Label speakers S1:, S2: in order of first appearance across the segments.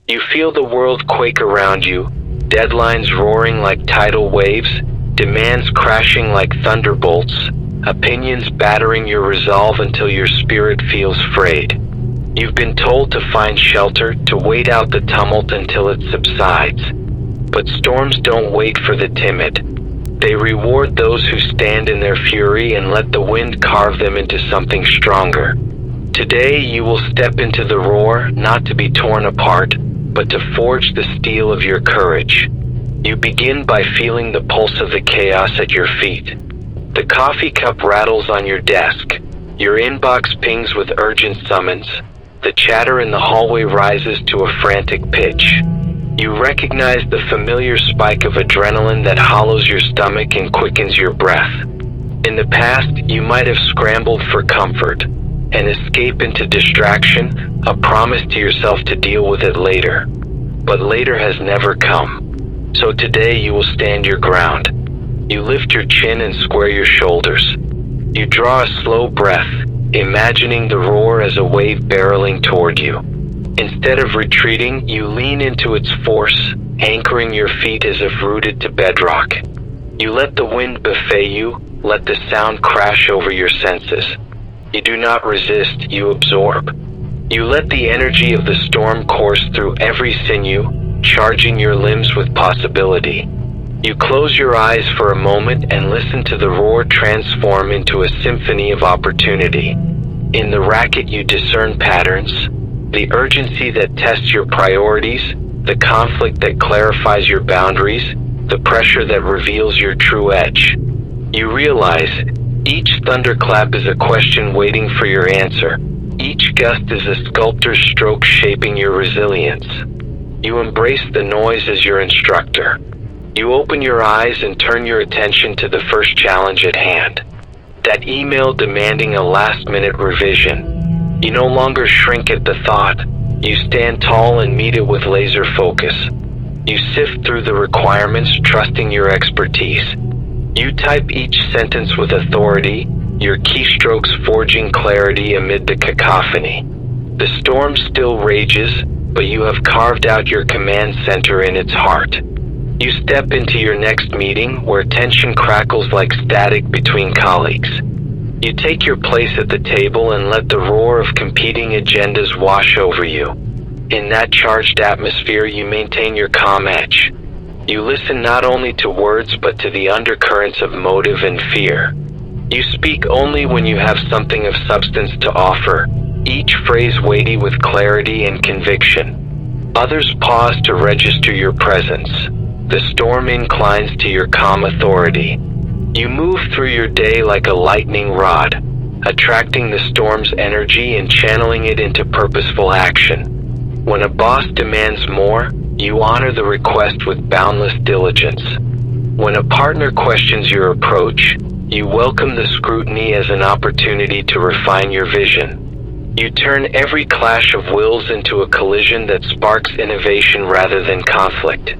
S1: You feel the world quake around you, deadlines roaring like tidal waves, demands crashing like thunderbolts, opinions battering your resolve until your spirit feels frayed. You've been told to find shelter, to wait out the tumult until it subsides. But storms don't wait for the timid. They reward those who stand in their fury and let the wind carve them into something stronger. Today you will step into the roar, not to be torn apart, but to forge the steel of your courage. You begin by feeling the pulse of the chaos at your feet. The coffee cup rattles on your desk. Your inbox pings with urgent summons. The chatter in the hallway rises to a frantic pitch. You recognize the familiar spike of adrenaline that hollows your stomach and quickens your breath. In the past, you might have scrambled for comfort, an escape into distraction, a promise to yourself to deal with it later. But later has never come. So today you will stand your ground. You lift your chin and square your shoulders. You draw a slow breath, imagining the roar as a wave barreling toward you. Instead of retreating, you lean into its force, anchoring your feet as if rooted to bedrock. You let the wind buffet you, let the sound crash over your senses. You do not resist, you absorb. You let the energy of the storm course through every sinew, charging your limbs with possibility. You close your eyes for a moment and listen to the roar transform into a symphony of opportunity. In the racket you discern patterns, the urgency that tests your priorities, the conflict that clarifies your boundaries, the pressure that reveals your true edge. You realize each thunderclap is a question waiting for your answer. Each gust is a sculptor's stroke shaping your resilience. You embrace the noise as your instructor. You open your eyes and turn your attention to the first challenge at hand. That email demanding a last-minute revision. You no longer shrink at the thought. You stand tall and meet it with laser focus. You sift through the requirements, trusting your expertise. You type each sentence with authority, your keystrokes forging clarity amid the cacophony. The storm still rages, but you have carved out your command center in its heart. You step into your next meeting, where tension crackles like static between colleagues. You take your place at the table and let the roar of competing agendas wash over you. In that charged atmosphere, you maintain your calm edge. You listen not only to words, but to the undercurrents of motive and fear. You speak only when you have something of substance to offer, each phrase weighty with clarity and conviction. Others pause to register your presence. The storm inclines to your calm authority. You move through your day like a lightning rod, attracting the storm's energy and channeling it into purposeful action. When a boss demands more, you honor the request with boundless diligence. When a partner questions your approach, you welcome the scrutiny as an opportunity to refine your vision. You turn every clash of wills into a collision that sparks innovation rather than conflict.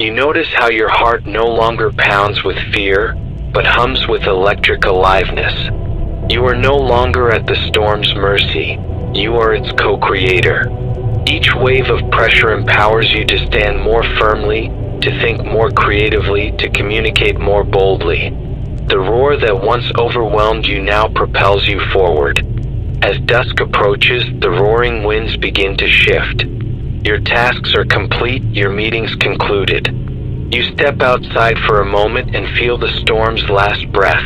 S1: You notice how your heart no longer pounds with fear, but hums with electric aliveness. You are no longer at the storm's mercy. You are its co-creator. Each wave of pressure empowers you to stand more firmly, to think more creatively, to communicate more boldly. The roar that once overwhelmed you now propels you forward. As dusk approaches, the roaring winds begin to shift. Your tasks are complete, your meetings concluded. You step outside for a moment and feel the storm's last breath,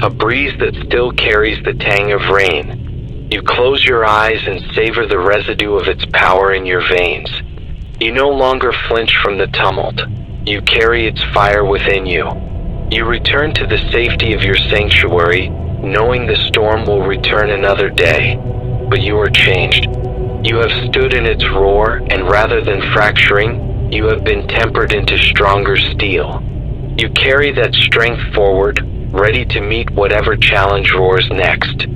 S1: a breeze that still carries the tang of rain. You close your eyes and savor the residue of its power in your veins. You no longer flinch from the tumult. You carry its fire within you. You return to the safety of your sanctuary, knowing the storm will return another day. But you are changed. You have stood in its roar, and rather than fracturing, you have been tempered into stronger steel. You carry that strength forward, ready to meet whatever challenge roars next.